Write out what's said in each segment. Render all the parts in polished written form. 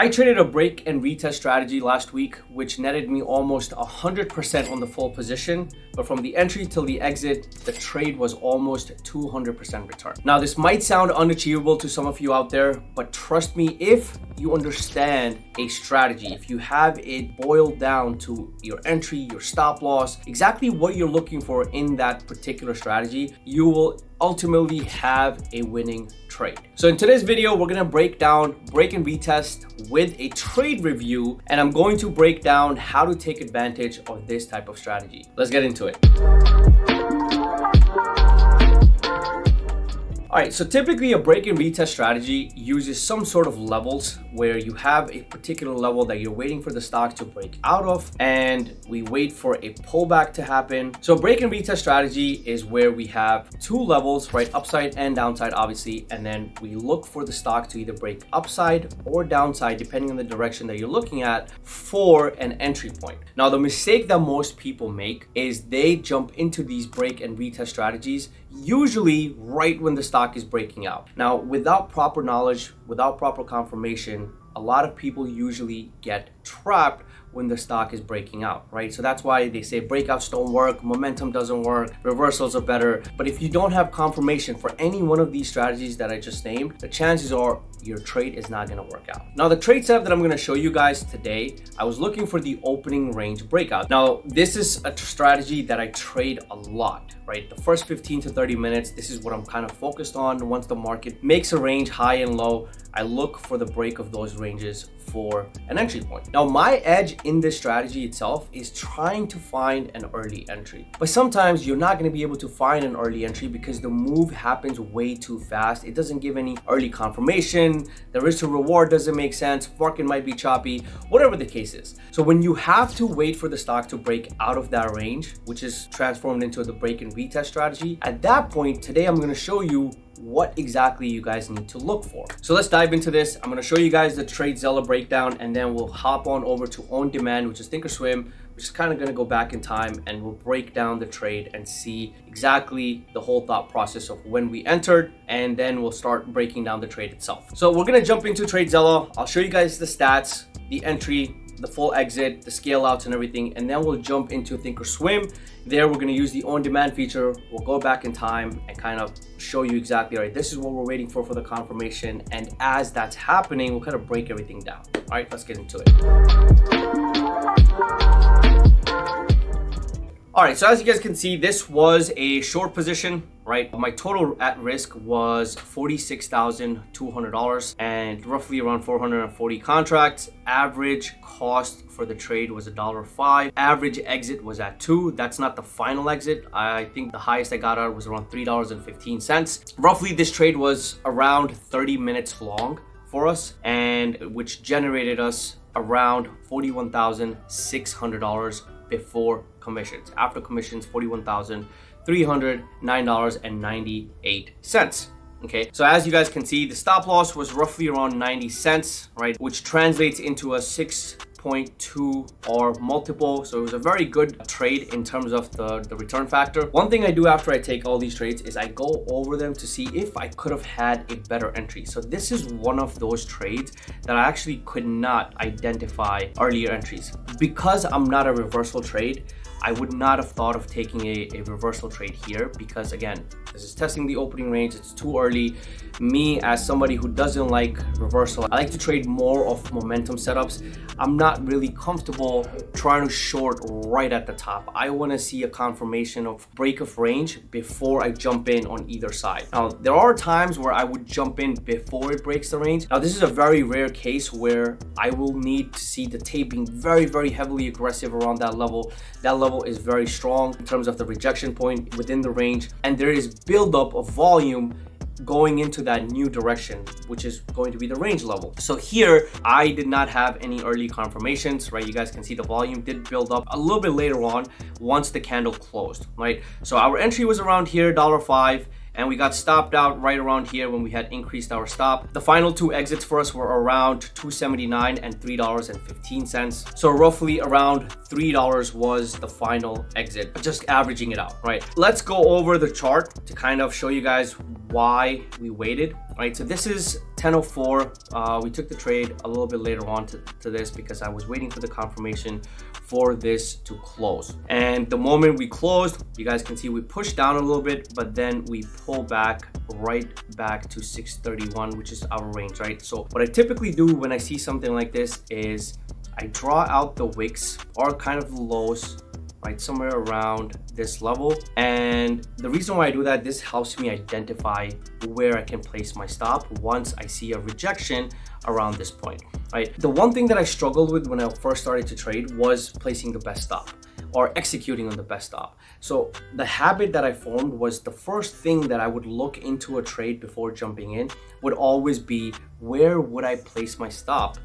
I traded a break and retest strategy last week, which netted me almost 100% on the full position. But from the entry till the exit, the trade was almost 200% return. Now, this might sound unachievable to some of you out there, but trust me, if you understand a strategy, if you have it boiled down to your entry, your stop loss, exactly what you're looking for in that particular strategy, you will ultimately have a winning trade. So in today's video, we're gonna break down break and retest with a trade review, and I'm going to break down how to take advantage of this type of strategy. Let's get into it. All right, so typically a break and retest strategy uses some sort of levels where you have a particular level that you're waiting for the stock to break out of, and we wait for a pullback to happen. So a break and retest strategy is where we have two levels, right? Upside and downside, obviously, and then we look for the stock to either break upside or downside, depending on the direction that you're looking at, for an entry point. Now, the mistake that most people make is they jump into these break and retest strategies usually right when the stock is breaking out. Now, without proper knowledge, without proper confirmation, a lot of people usually get trapped when the stock is breaking out, right? So that's why they say breakouts don't work, momentum doesn't work, reversals are better. But if you don't have confirmation for any one of these strategies that I just named, the chances are your trade is not gonna work out. Now, the trade setup that I'm gonna show you guys today, I was looking for the opening range breakout. Now, this is a strategy that I trade a lot, right? The first 15 to 30 minutes, this is what I'm kind of focused on. Once the market makes a range high and low, I look for the break of those ranges for an entry point. Now, my edge in this strategy itself is trying to find an early entry. But sometimes you're not going to be able to find an early entry because the move happens way too fast. It doesn't give any early confirmation. The risk to reward doesn't make sense. Market might be choppy, whatever the case is. So when you have to wait for the stock to break out of that range, which is transformed into the break and retest strategy, at that point, today I'm going to show you what exactly you guys need to look for. So let's dive into this. I'm going to show you guys the TradeZilla breakdown, and then we'll hop on over to On Demand, which is Thinkorswim, which is kind of going to go back in time, and we'll break down the trade and see exactly the whole thought process of when we entered, and then we'll start breaking down the trade itself. So we're going to jump into TradeZilla. I'll show you guys the stats, the entry, the full exit, the scale outs and everything, and then we'll jump into Thinkorswim. There we're going to use the on demand feature. We'll go back in time and kind of show you exactly, all right, this is what we're waiting for the confirmation, and as that's happening, we'll kind of break everything down. All right, let's get into it. All right, so as you guys can see, this was a short position, right? My total at risk was $46,200 and roughly around 440 contracts. Average cost for the trade was $1.05. Average exit was at 2. That's not the final exit. I think the highest I got out was around $3.15. Roughly, this trade was around 30 minutes long for us, and which generated us around $41,600 before commissions. After commissions, $41,309.98. Okay, so as you guys can see, the stop loss was roughly around 90 cents, right? Which translates into a 6.2 or multiple. So it was a very good trade in terms of the return factor. One thing I do after I take all these trades is I go over them to see if I could have had a better entry. So this is one of those trades that I actually could not identify earlier entries. Because I'm not a reversal trade, I would not have thought of taking a reversal trade here because, again, this is testing the opening range. It's too early. Me, as somebody who doesn't like reversal, I like to trade more of momentum setups. I'm not really comfortable trying to short right at the top. I want to see a confirmation of break of range before I jump in on either side. Now, there are times where I would jump in before it breaks the range. Now, this is a very rare case where I will need to see the tape being very, very heavily aggressive around that level. That level is very strong in terms of the rejection point within the range, and there is buildup of volume going into that new direction, which is going to be the range level. So here, I did not have any early confirmations, right? You guys can see the volume did build up a little bit later on once the candle closed, right? So our entry was around here, $1.05. and we got stopped out right around here when we had increased our stop. The final two exits for us were around $2.79 and $3.15. So roughly around $3 was the final exit, just averaging it out, right? Let's go over the chart to kind of show you guys why we waited. All right? So this is 10:04. We took the trade a little bit later on to this because I was waiting for the confirmation for this to close. And the moment we closed, you guys can see we pushed down a little bit, but then we pull back right back to 631, which is our range, right? So what I typically do when I see something like this is I draw out the wicks or kind of the lows, right, somewhere around this level. And the reason why I do that, this helps me identify where I can place my stop once I see a rejection around this point, right? The one thing that I struggled with when I first started to trade was placing the best stop or executing on the best stop. So the habit that I formed was the first thing that I would look into a trade before jumping in would always be, where would I place my stop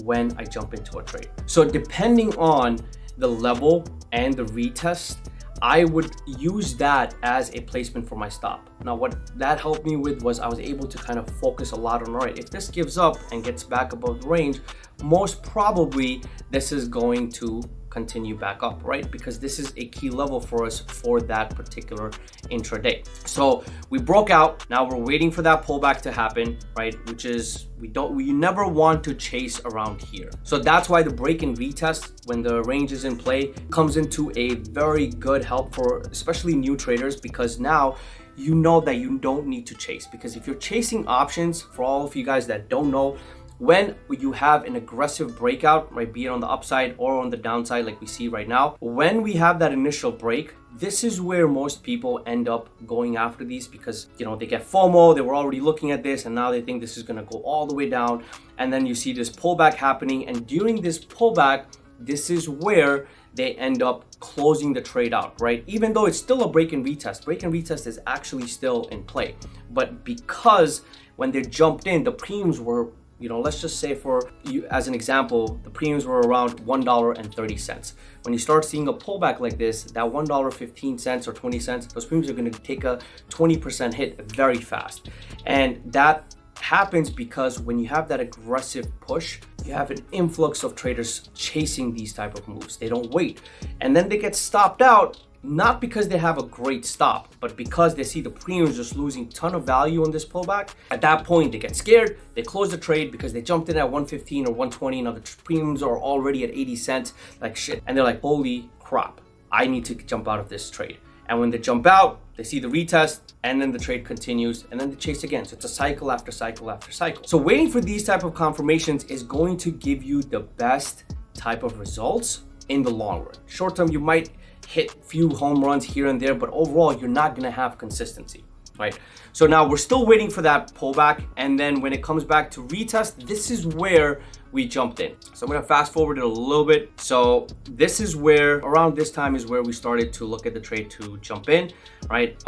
when I jump into a trade? So depending on the level and the retest, I would use that as a placement for my stop. Now, what that helped me with was I was able to kind of focus a lot on, all right, if this gives up and gets back above the range, most probably this is going to continue back up, right? Because this is a key level for us for that particular intraday. So we broke out. Now we're waiting for that pullback to happen, right? Which is, we never want to chase around here. So that's why the break and retest, when the range is in play, comes into a very good help for especially new traders, because now you know that you don't need to chase. Because if you're chasing options, for all of you guys that don't know, when you have an aggressive breakout, right, be it on the upside or on the downside like we see right now, when we have that initial break, this is where most people end up going after these, because they get FOMO, they were already looking at this and now they think this is going to go all the way down, and then you see this pullback happening, and during this pullback, this is where they end up closing the trade out, right? Even though it's still a break and retest is actually still in play, but because when they jumped in, the premiums were, let's just say for you as an example, the premiums were around $1.30. When you start seeing a pullback like this, that $1.15 or 20 cents, those premiums are going to take a 20% hit very fast. And that happens because when you have that aggressive push, you have an influx of traders chasing these type of moves. They don't wait. And then they get stopped out, not because they have a great stop, but because they see the premiums just losing a ton of value on this pullback. At that point, they get scared, they close the trade because they jumped in at 115 or 120, now the premiums are already at 80 cents, like shit. And they're like, holy crap, I need to jump out of this trade. And when they jump out, they see the retest, and then the trade continues, and then they chase again. So it's a cycle after cycle after cycle. So waiting for these type of confirmations is going to give you the best type of results in the long run. Short term, you might hit few home runs here and there, but overall you're not going to have consistency, right? So now we're still waiting for that pullback, and then when it comes back to retest, this is where we jumped in. So I'm going to fast forward it a little bit. So this is where, around this time is where we started to look at the trade to jump in, right?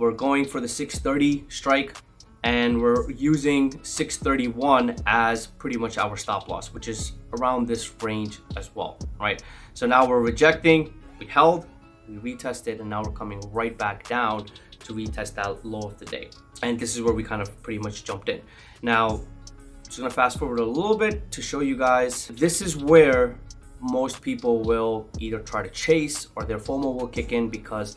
We're going for the 630 strike, and we're using 631 as pretty much our stop loss, which is around this range as well, right? So now we're rejecting. We held, we retested, and now we're coming right back down to retest that low of the day. And this is where we kind of pretty much jumped in. Now, I'm just gonna fast forward a little bit to show you guys. This is where most people will either try to chase or their FOMO will kick in, because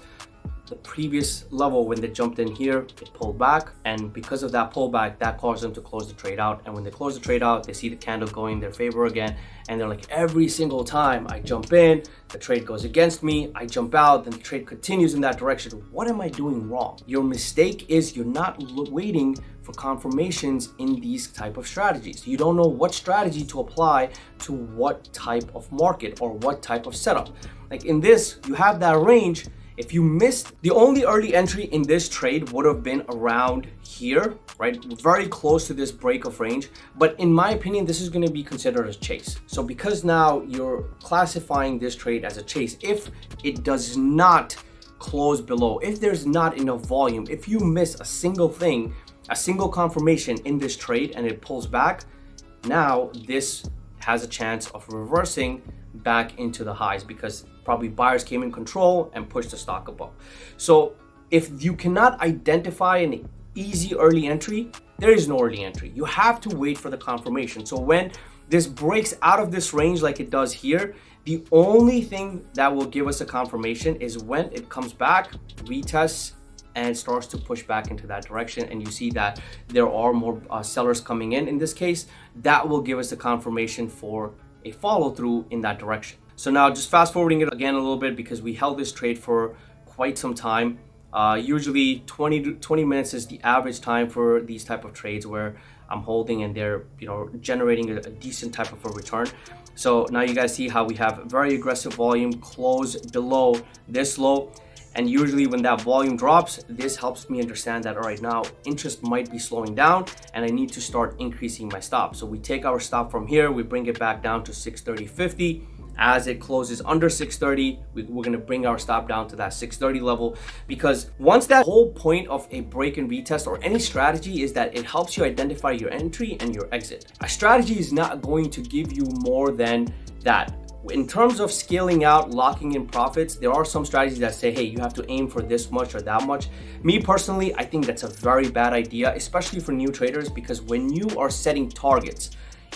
the previous level, when they jumped in here, it pulled back, and because of that pullback, that caused them to close the trade out. And when they close the trade out, they see the candle going in their favor again, and they're like, every single time I jump in, the trade goes against me, I jump out, then the trade continues in that direction. What am I doing wrong? Your mistake is you're not waiting for confirmations in these type of strategies. You don't know what strategy to apply to what type of market or what type of setup. Like in this, you have that range. If you missed, the only early entry in this trade would have been around here, right? Very close to this break of range. But in my opinion, this is going to be considered a chase. So because now you're classifying this trade as a chase, if it does not close below, if there's not enough volume, if you miss a single thing, a single confirmation in this trade and it pulls back, now this has a chance of reversing back into the highs, because probably buyers came in control and pushed the stock above. So if you cannot identify an easy early entry, there is no early entry. You have to wait for the confirmation. So when this breaks out of this range like it does here, the only thing that will give us a confirmation is when it comes back, retests, and starts to push back into that direction, and you see that there are more sellers coming in this case, that will give us the confirmation for a follow through in that direction. So now just fast forwarding it again a little bit, because we held this trade for quite some time. Usually 20 minutes is the average time for these type of trades where I'm holding and they're generating a decent type of a return. So now you guys see how we have very aggressive volume close below this low, and usually when that volume drops, this helps me understand that all right, now interest might be slowing down and I need to start increasing my stop. So we take our stop from here, we bring it back down to 630.50. As it closes under 630, we're gonna bring our stop down to that 630 level, because once that whole point of a break and retest or any strategy is that it helps you identify your entry and your exit. A strategy is not going to give you more than that. In terms of scaling out, locking in profits, there are some strategies that say, hey, you have to aim for this much or that much. Me personally, I think that's a very bad idea, especially for new traders, because when you are setting targets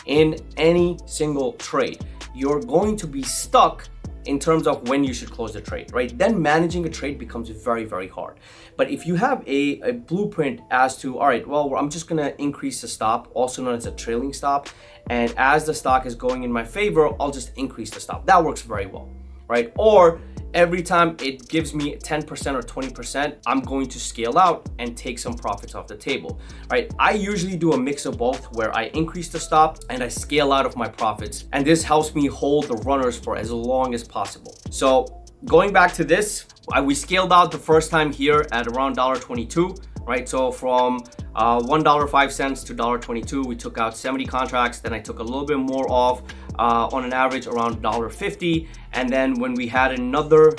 in any single trade, you're going to be stuck in terms of when you should close the trade, right? Then managing a trade becomes very, very hard. But if you have a blueprint as to, all right, well, I'm just gonna increase the stop, also known as a trailing stop, and as the stock is going in my favor, I'll just increase the stop. That works very well, right? Or every time it gives me 10% or 20%, I'm going to scale out and take some profits off the table, right? I usually do a mix of both, where I increase the stop and I scale out of my profits. And this helps me hold the runners for as long as possible. So going back to this, we scaled out the first time here at around $1.22, right? So from $1.05 to $1.22, we took out 70 contracts. Then I took a little bit more off on an average around $1.50. And then when we had another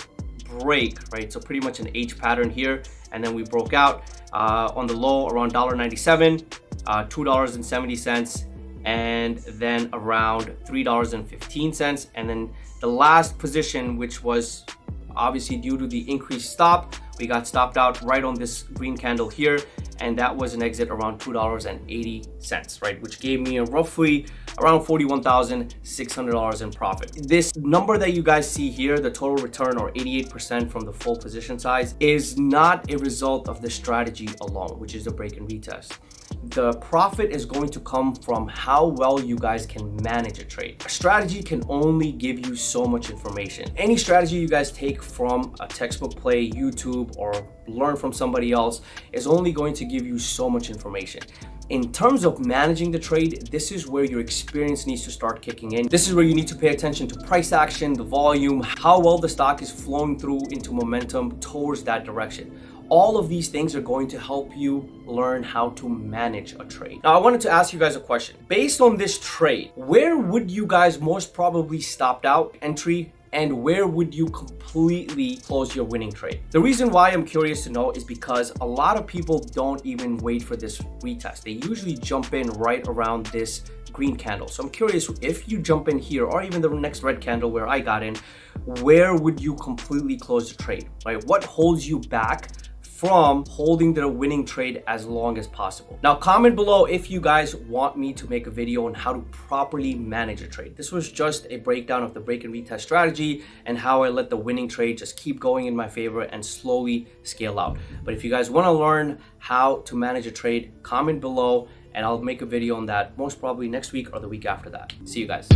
break, right? So pretty much an H pattern here. And then we broke out on the low around $1.97, $2.70, and then around $3.15. And then the last position, which was obviously due to the increased stop, we got stopped out right on this green candle here, and that was an exit around $2.80, right? Which gave me a roughly around $41,600 in profit. This number that you guys see here, the total return, or 88% from the full position size, is not a result of the strategy alone, which is the break and retest. The profit is going to come from how well you guys can manage a trade. A strategy can only give you so much information. Any strategy you guys take from a textbook play, YouTube, or learn from somebody else is only going to give you so much information. In terms of managing the trade, this is where your experience needs to start kicking in. This is where you need to pay attention to price action, the volume, how well the stock is flowing through into momentum towards that direction. All of these things are going to help you learn how to manage a trade. Now, I wanted to ask you guys a question. Based on this trade, where would you guys most probably stopped out entry, and where would you completely close your winning trade? The reason why I'm curious to know is because a lot of people don't even wait for this retest. They usually jump in right around this green candle. So I'm curious, if you jump in here, or even the next red candle where I got in, where would you completely close the trade, right? What holds you back from holding the winning trade as long as possible? Now, comment below if you guys want me to make a video on how to properly manage a trade. This was just a breakdown of the break and retest strategy and how I let the winning trade just keep going in my favor and slowly scale out. But if you guys want to learn how to manage a trade, comment below and I'll make a video on that most probably next week or the week after that. See you guys.